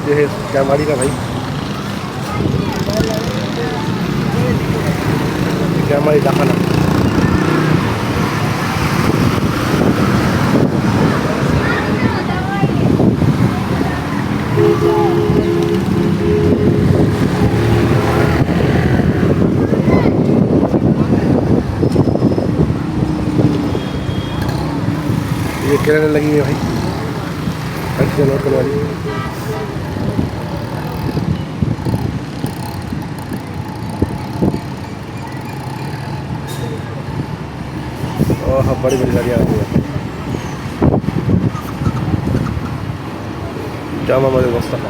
ये है कैमाड़ी का भाई, कैमाड़ी डाकाना। ये किराने लगी है भाई, हर चीज़ लोकल वाली। ओह बड़ी बड़ी गाड़ियाँ आ रही है। जामा मस्जिद मुस्तफा।